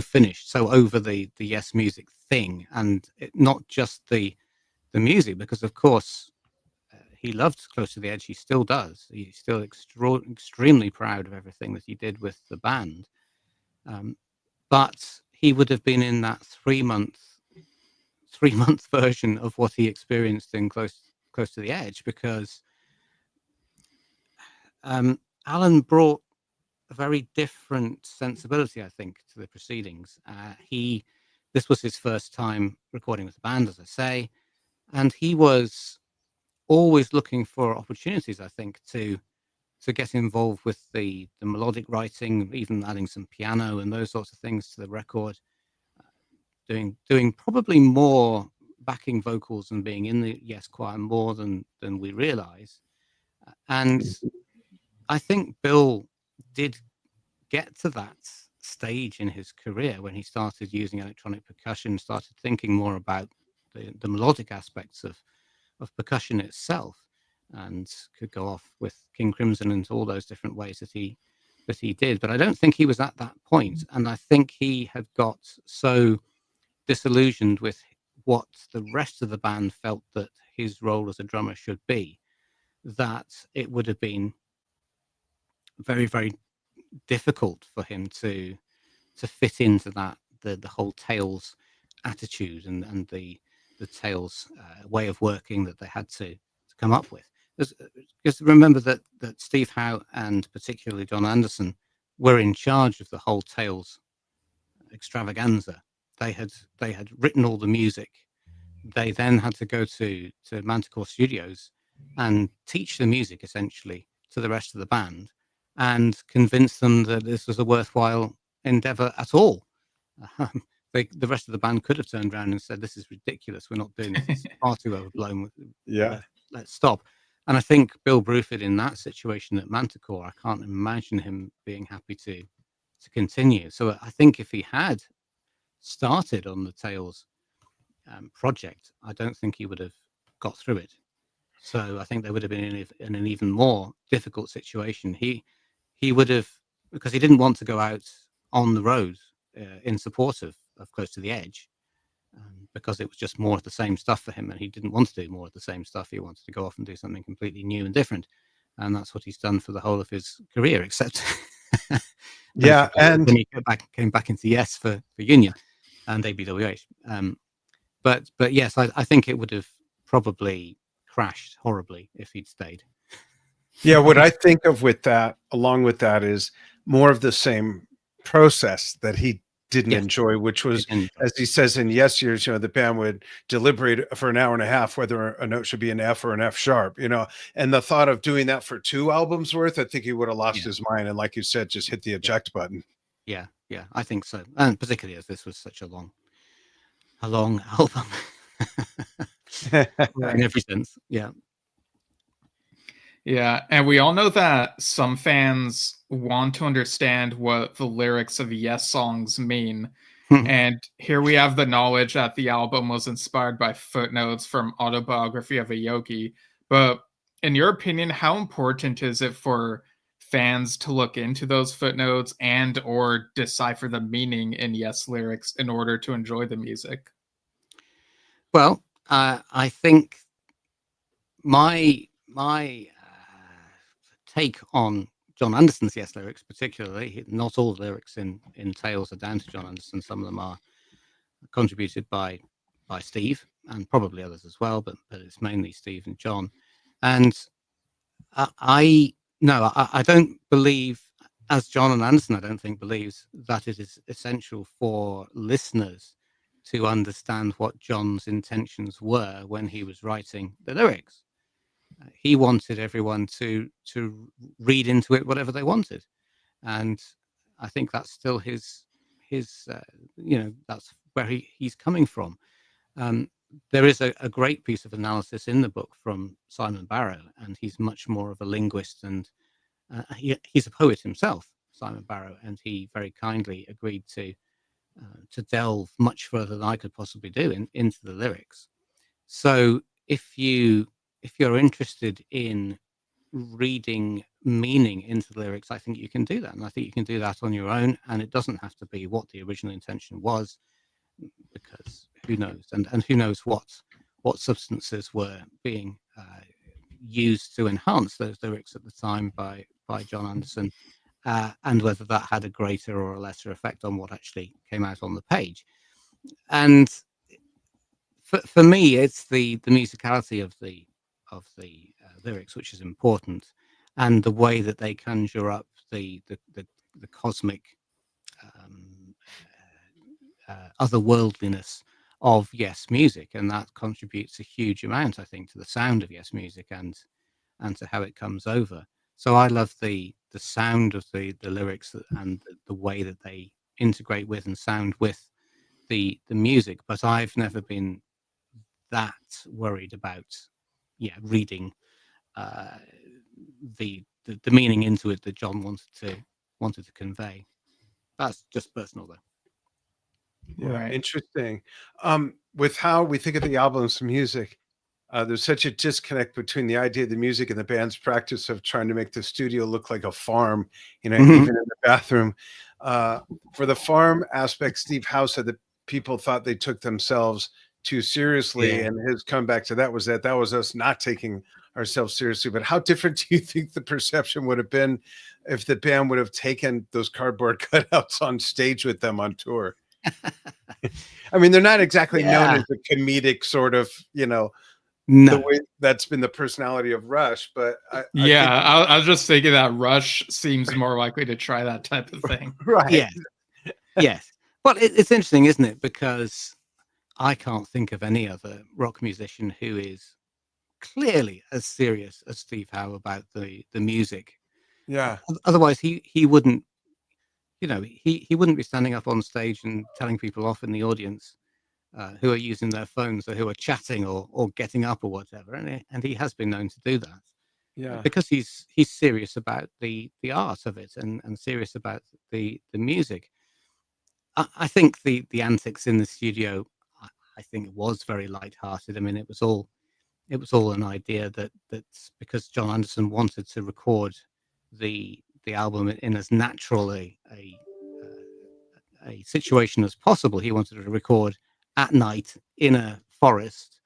Speaker 3: finished, so over the Yes music thing, and not just the music, because of course he loved Close to the Edge. He still does. He's still extremely proud of everything that he did with the band. But he would have been in that 3-month version of what he experienced in Close to the Edge, because Alan brought a very different sensibility, I think, to the proceedings. This was his first time recording with the band, as I say, and he was always looking for opportunities, I think, to get involved with the melodic writing, even adding some piano and those sorts of things to the record, doing probably more backing vocals and being in the Yes choir more than we realize. And I think Bill did get to that stage in his career when he started using electronic percussion, started thinking more about the melodic aspects of percussion itself, and could go off with King Crimson and all those different ways that he did. But I don't think he was at that point, and I think he had got so disillusioned with what the rest of the band felt that his role as a drummer should be, that it would have been very, very difficult for him to fit into that the whole Tales attitude and the Tales way of working that they had to come up with. Because remember that Steve Howe and particularly John Anderson were in charge of the whole Tales extravaganza. They had written all the music. They then had to go to Manticore Studios and teach the music essentially to the rest of the band and convince them that this was a worthwhile endeavor at all. The rest of the band could have turned around and said, "This is ridiculous. We're not doing this. It's far too overblown.
Speaker 1: Yeah.
Speaker 3: Let's stop." And I think Bill Bruford in that situation at Manticore, I can't imagine him being happy to continue. So I think if he had started on the Tales project, I don't think he would have got through it. So I think they would have been in an even more difficult situation. He would have, because he didn't want to go out on the road in support of Close to the Edge, because it was just more of the same stuff for him, and he didn't want to do more of the same stuff. He wanted to go off and do something completely new and different, and that's what he's done for the whole of his career, except
Speaker 1: Yeah, and
Speaker 3: when he came back into Yes for Union and ABWH. But yes, I think it would have probably crashed horribly if he'd stayed.
Speaker 1: Yeah, what I think of with that, along with that, is more of the same process that he didn't
Speaker 3: Yes.
Speaker 1: enjoy, which was,
Speaker 3: Didn't enjoy.
Speaker 1: as he says in Yes Years, the band would deliberate for an hour and a half whether a note should be an F or an F sharp, and the thought of doing that for 2 albums worth, I think he would have lost
Speaker 3: Yeah.
Speaker 1: his mind. And like you said, just hit the eject button.
Speaker 3: Yeah, I think so, and particularly as this was such a long album in every sense. Yeah.
Speaker 2: Yeah, and we all know that some fans want to understand what the lyrics of Yes songs mean. And here we have the knowledge that the album was inspired by footnotes from Autobiography of a Yogi. But in your opinion, how important is it for fans to look into those footnotes and or decipher the meaning in Yes lyrics in order to enjoy the music?
Speaker 3: Well, I think my take on John Anderson's Yes lyrics, particularly, not all the lyrics in Tales are down to John Anderson. Some of them are contributed by Steve and probably others as well, but it's mainly Steve and John. And I don't believe, as John and Anderson, I don't think believes that it is essential for listeners to understand what John's intentions were when he was writing the lyrics. He wanted everyone to read into it whatever they wanted, and I think that's still his that's where he's coming from. There is a great piece of analysis in the book from Simon Barrow, and he's much more of a linguist, and he's a poet himself, Simon Barrow, and he very kindly agreed to delve much further than I could possibly do into the lyrics. So if you're interested in reading meaning into the lyrics, I think you can do that, and I think you can do that on your own, and it doesn't have to be what the original intention was, because who knows, and who knows what substances were being used to enhance those lyrics at the time by John Anderson, and whether that had a greater or a lesser effect on what actually came out on the page. And for me, it's the musicality of the lyrics which is important, and the way that they conjure up the cosmic otherworldliness of Yes music, and that contributes a huge amount, I think, to the sound of Yes music and to how it comes over. So I love the sound of the lyrics and the way that they integrate with and sound with the music, but I've never been that worried about reading the meaning into it that John wanted to convey. That's just personal, though.
Speaker 1: Yeah,
Speaker 2: Right.
Speaker 1: interesting. With how we think of the album's music, there's such a disconnect between the idea of the music and the band's practice of trying to make the studio look like a farm, even in the bathroom. For the farm aspect, Steve Howe said that people thought they took themselves too seriously, and his comeback to that was that was us not taking ourselves seriously. But how different do you think the perception would have been if the band would have taken those cardboard cutouts on stage with them on tour? I mean, they're not exactly known as a comedic sort of,
Speaker 3: No.
Speaker 1: the way that's been the personality of Rush, but
Speaker 2: I was just thinking that Rush seems more likely to try that type of thing.
Speaker 1: Right.
Speaker 3: Yes. But it's interesting, isn't it? Because I can't think of any other rock musician who is clearly as serious as Steve Howe about the music.
Speaker 1: Yeah.
Speaker 3: Otherwise, he wouldn't, he wouldn't be standing up on stage and telling people off in the audience who are using their phones or who are chatting or getting up or whatever. And he has been known to do that.
Speaker 1: Yeah.
Speaker 3: Because he's serious about the art of it and serious about the music. I think the antics in the studio, I think it was very light-hearted. I mean, it was all an idea that's because John Anderson wanted to record the album in as natural a situation as possible. He wanted to record at night in a forest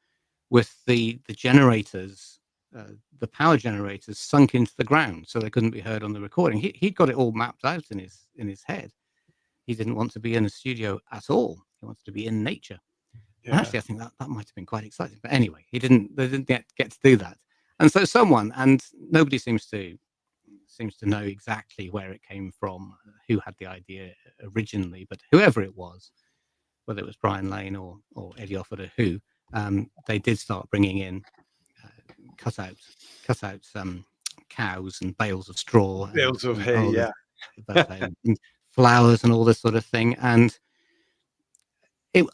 Speaker 3: with the generators, the power generators sunk into the ground so they couldn't be heard on the recording. He got it all mapped out in his head. He didn't want to be in a studio at all. He wanted to be in nature. Yeah. Actually, I think that might have been quite exciting. But anyway, they didn't get to do that. And so and nobody seems to seems to know exactly where it came from, who had the idea originally. But whoever it was, whether it was Brian Lane or Eddie Offord or who, they did start bringing in cut out cows and bales of straw,
Speaker 1: Bales of
Speaker 3: and
Speaker 1: hay,
Speaker 3: all this,
Speaker 1: yeah.
Speaker 3: and flowers and all this sort of thing. And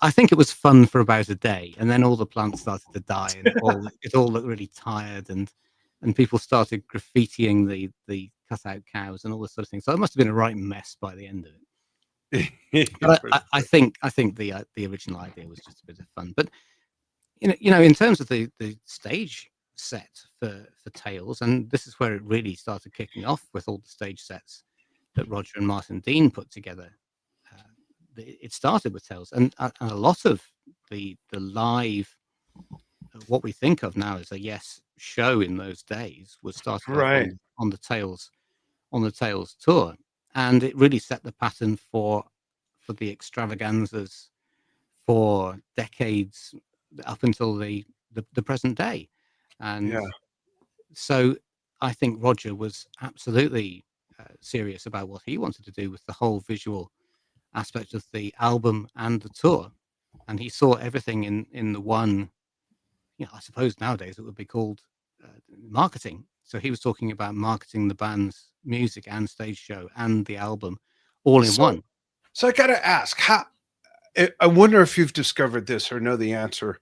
Speaker 3: I think it was fun for about a day, and then all the plants started to die, and it all looked really tired, and people started graffitiing the cutout cows and all this sort of thing. So it must have been a right mess by the end of it. But I think the original idea was just a bit of fun. But in terms of the stage set for Tales, and this is where it really started kicking off with all the stage sets that Roger and Martin Dean put together. It started with Tales, and a lot of the live, what we think of now as a Yes show in those days, was started off
Speaker 1: Right.
Speaker 3: on the Tales tour, and it really set the pattern for the extravaganzas for decades up until the present day. And
Speaker 1: Yeah.
Speaker 3: so I think Roger was absolutely serious about what he wanted to do with the whole visual aspect of the album and the tour, and he saw everything in the one. I suppose nowadays it would be called marketing. So he was talking about marketing the band's music and stage show and the album all in one.
Speaker 1: So I got to ask, I wonder if you've discovered this or know the answer.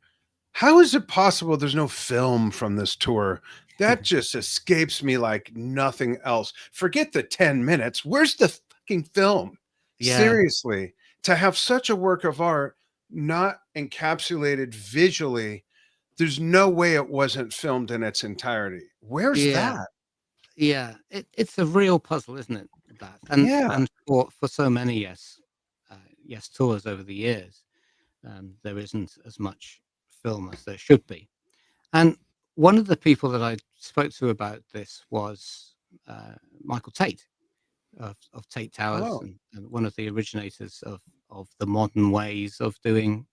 Speaker 1: How is it possible there's no film from this tour? That just escapes me like nothing else. Forget the 10 minutes. Where's the fucking film?
Speaker 3: Yeah.
Speaker 1: Seriously, to have such a work of art not encapsulated visually, there's no way it wasn't filmed in its entirety. Where's that?
Speaker 3: Yeah, it's a real puzzle, isn't it? That and for so many Yes tours over the years, there isn't as much film as there should be. And one of the people that I spoke to about this was Michael Tate of Tate Towers,
Speaker 1: Oh,
Speaker 3: and one of the originators of the modern ways of doing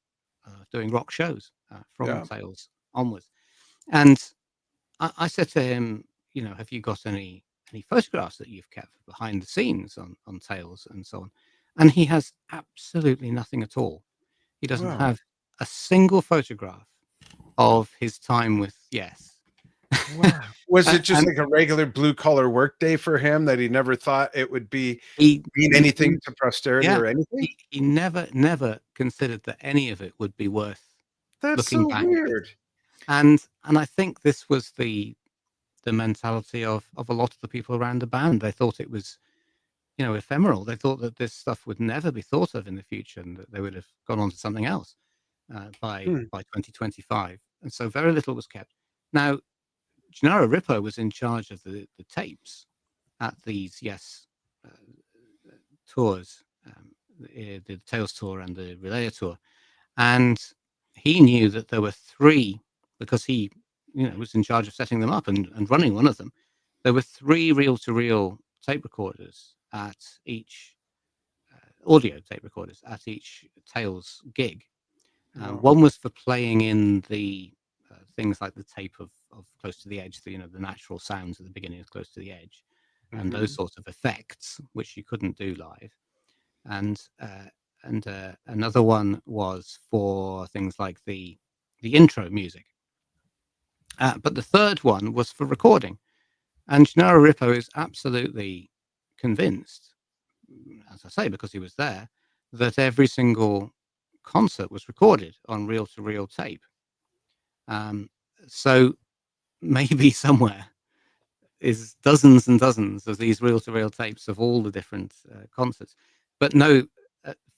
Speaker 3: rock shows from
Speaker 1: yeah.
Speaker 3: Tales onwards. And I said to him, have you got any photographs that you've kept behind the scenes on Tales and so on? And he has absolutely nothing at all. He doesn't
Speaker 1: Wow.
Speaker 3: have a single photograph of his time with Yes.
Speaker 1: Wow. Was it just
Speaker 3: And
Speaker 1: like a regular blue collar work day for him that he never thought it would mean anything to posterity or anything?
Speaker 3: he never considered that any of it would be worth
Speaker 1: That's
Speaker 3: looking
Speaker 1: so
Speaker 3: back at.
Speaker 1: weird.
Speaker 3: And I think this was the mentality of a lot of the people around the band. They thought it was, ephemeral. They thought that this stuff would never be thought of in the future, and that they would have gone on to something else by 2025. And so very little was kept. Now, Gennaro Rippo was in charge of the tapes at these Yes tours, the Tales tour and the Relaya tour, and he knew that there were three, because he was in charge of setting them up and running one of them. There were three reel-to-reel tape recorders at each audio tape recorders at each Tales gig.
Speaker 1: Wow.
Speaker 3: One was for playing in the things like the tape of Close to the Edge, the natural sounds at the beginning of Close to the Edge, and those sorts of effects, which you couldn't do live. And another one was for things like the intro music. But the third one was for recording. And Gennaro Rippo is absolutely convinced, as I say, because he was there, that every single concert was recorded on reel-to-reel tape. So maybe somewhere is dozens and dozens of these reel-to-reel tapes of all the different concerts. But no,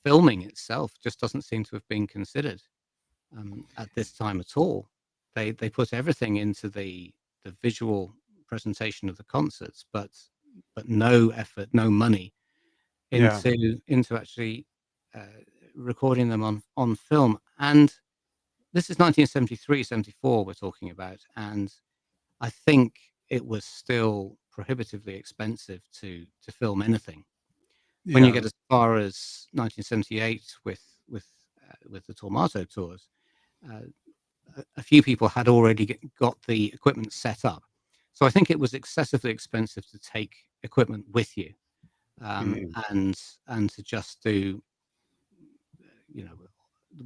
Speaker 3: filming itself just doesn't seem to have been considered at this time at all. They put everything into the visual presentation of the concerts, but no effort, no money into actually recording them on film. And this is 1973, 74 we're talking about, and I think it was still prohibitively expensive to film anything. When you get as far as 1978 with the Tormato tours, a few people had already got the equipment set up. So I think it was excessively expensive to take equipment with you, and to just do,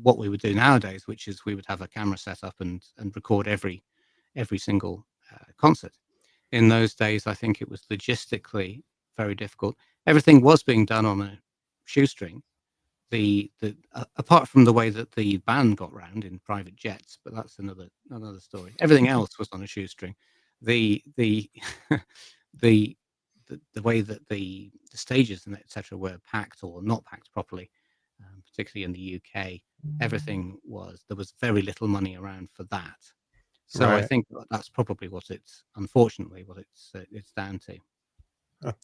Speaker 3: what we would do nowadays, which is we would have a camera set up and record every single concert. In those days, I think it was logistically very difficult. Everything was being done on a shoestring. Apart from the way that the band got round in private jets, but that's another story. Everything else was on a shoestring. The the the way that the stages and etc. were packed or not packed properly, particularly in the UK, everything there was very little money around for that. So I think that's probably unfortunately what it's down to.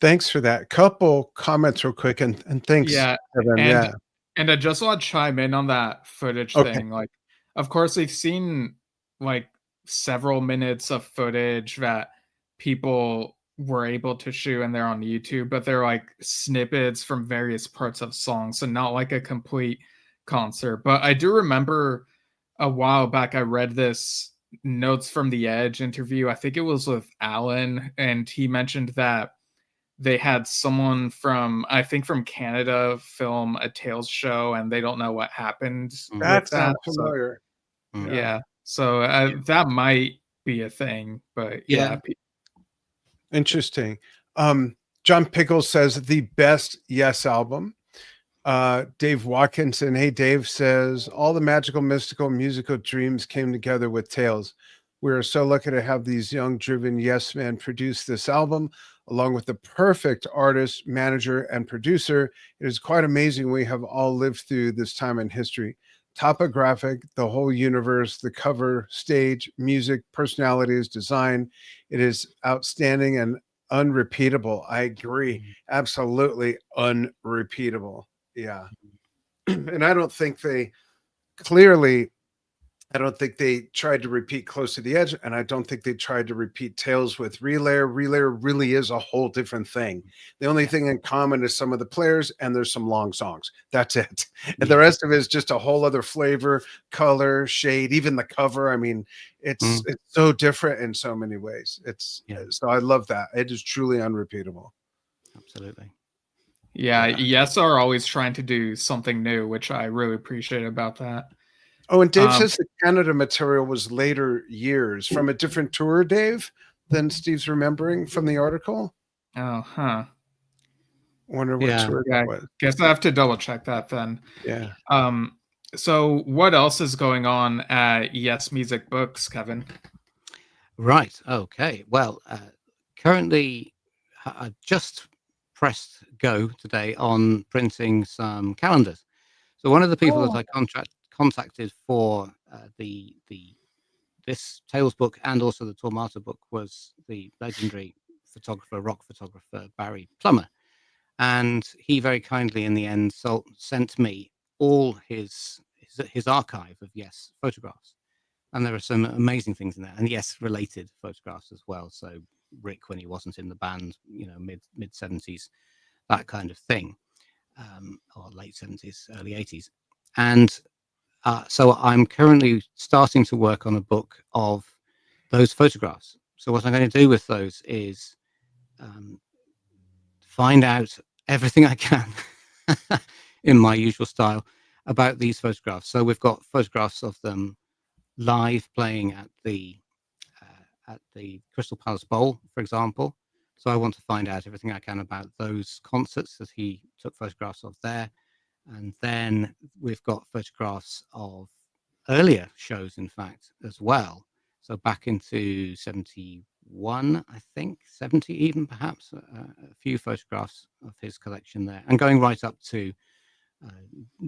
Speaker 1: Thanks for that. Couple comments real quick, and thanks.
Speaker 2: Yeah,
Speaker 1: Kevin.
Speaker 2: and I just want to chime in on that footage thing. Like, of course, we've seen like several minutes of footage that people were able to shoot, and they're on YouTube, but they're like snippets from various parts of songs, so not like a complete concert. But I do remember a while back I read this Notes from the Edge interview. I think it was with Alan, and he mentioned that they had someone from Canada film a Tales show, and they don't know what happened.
Speaker 1: That sounds familiar.
Speaker 2: So, yeah. So that might be a thing, but yeah.
Speaker 1: Interesting. John Pickles says the best Yes album. Dave Watkinson, hey Dave, says all the magical, mystical, musical dreams came together with Tales. We are so lucky to have these young, driven Yes men produce this album, along with the perfect artist, manager, and producer. It is quite amazing we have all lived through this time in history. Topographic, the whole universe, the cover, stage, music, personalities, design. It is outstanding and unrepeatable. I agree. Absolutely unrepeatable. Yeah. And I don't think they tried to repeat Close to the Edge, and I don't think they tried to repeat Tales with Relayer. Relayer really is a whole different thing. The only thing in common is some of the players, and there's some long songs. That's it. And the rest of it is just a whole other flavor, color, shade, even the cover. I mean, it's so different in so many ways. So I love that. It is truly unrepeatable.
Speaker 3: Absolutely.
Speaker 2: Yeah, Yes are always trying to do something new, which I really appreciate about that.
Speaker 1: Oh, and Dave says the Canada material was later years from a different tour, Dave, than Steve's remembering from the article.
Speaker 2: Oh, huh.
Speaker 1: Wonder what tour it was.
Speaker 2: Guess I have to double check that then.
Speaker 1: Yeah.
Speaker 2: So what else is going on at Yes Music Books, Kevin?
Speaker 3: Right. Okay. Well, currently I just pressed go today on printing some calendars. So one of the people that I contacted for this Tales book and also the Tormata book was the legendary rock photographer Barry Plummer, and he very kindly in the end sent me all his archive of Yes photographs, and there are some amazing things in there, and Yes related photographs as well. So Rick when he wasn't in the band, mid 70s, that kind of thing, or late 70s, early 80s, and so I'm currently starting to work on a book of those photographs. So what I'm going to do with those is find out everything I can in my usual style about these photographs. So we've got photographs of them live playing at the Crystal Palace Bowl, for example. So I want to find out everything I can about those concerts that he took photographs of there. And then we've got photographs of earlier shows, in fact, as well. So back into 71, I think, 70 even, perhaps, a few photographs of his collection there. And going right up to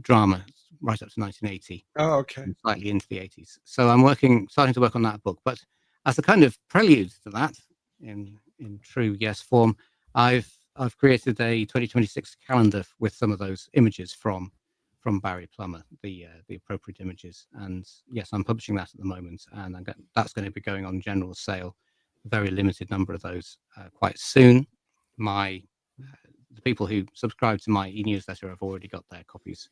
Speaker 3: drama, right up to 1980.
Speaker 1: Oh, okay.
Speaker 3: Slightly into the 80s. So I'm starting to work on that book. But as a kind of prelude to that, in true Yes form, I've created a 2026 calendar with some of those images from Barry Plummer, the appropriate images. And yes, I'm publishing that at the moment, and that's going to be going on general sale, a very limited number of those quite soon. The people who subscribe to my e-newsletter have already got their copies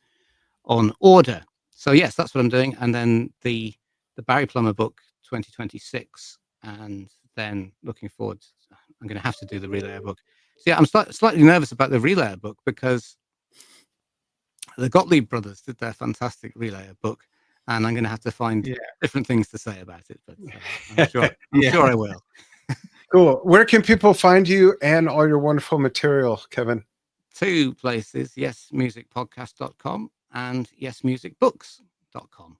Speaker 3: on order. So yes, that's what I'm doing. And then the Barry Plummer book 2026, and then looking forward I'm going to have to do the Relayer book. So yeah, I'm slightly nervous about the Relayer book because the Gottlieb brothers did their fantastic Relayer book, and I'm going to have to find different things to say about it. But I'm sure I will.
Speaker 1: Cool. Where can people find you and all your wonderful material, Kevin?
Speaker 3: 2 places, yesmusicpodcast.com and yesmusicbooks.com.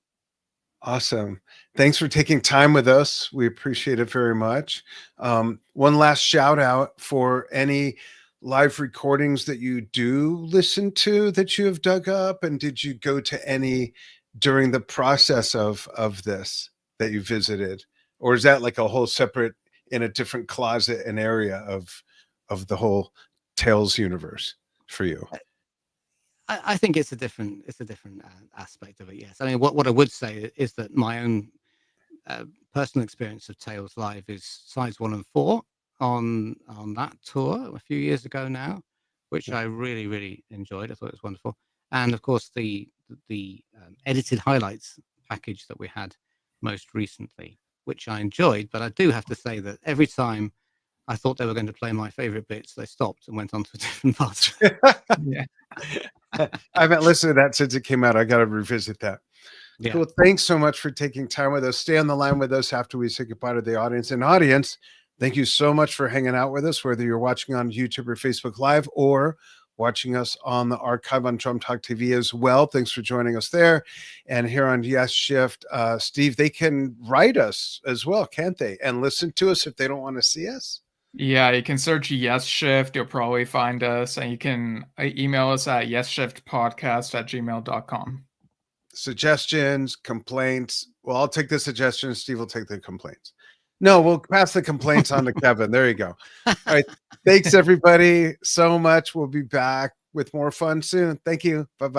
Speaker 1: Awesome. Thanks for taking time with us. We appreciate it very much. One last shout out for any live recordings that you do listen to that you have dug up. And did you go to any during the process of this that you visited? Or is that like a whole separate, in a different closet and area of the whole Tales universe for you?
Speaker 3: I think it's a different aspect of it. Yes, I mean what I would say is that my own personal experience of Tales Live is sides 1 and 4 on that tour a few years ago now, which I really enjoyed. I thought it was wonderful, and of course the edited highlights package that we had most recently, which I enjoyed. But I do have to say that every time I thought they were going to play my favorite bits, they stopped and went on to a different part.
Speaker 2: Yeah.
Speaker 1: I haven't listened to that since it came out. I got to revisit that. Yeah. Cool. Thanks so much for taking time with us. Stay on the line with us after we say goodbye to the audience. And audience, thank you so much for hanging out with us, whether you're watching on YouTube or Facebook Live or watching us on the archive on Drum Talk TV as well. Thanks for joining us there. And here on Yesshift, Steve, they can write us as well, can't they? And listen to us if they don't want to see us.
Speaker 2: Yeah, you can search Yesshift. You'll probably find us, and you can email us at yesshiftpodcast@gmail.com.
Speaker 1: Suggestions, complaints. Well, I'll take the suggestions. Steve will take the complaints. No, we'll pass the complaints on to Kevin. There you go. All right. Thanks, everybody, so much. We'll be back with more fun soon. Thank you. Bye-bye.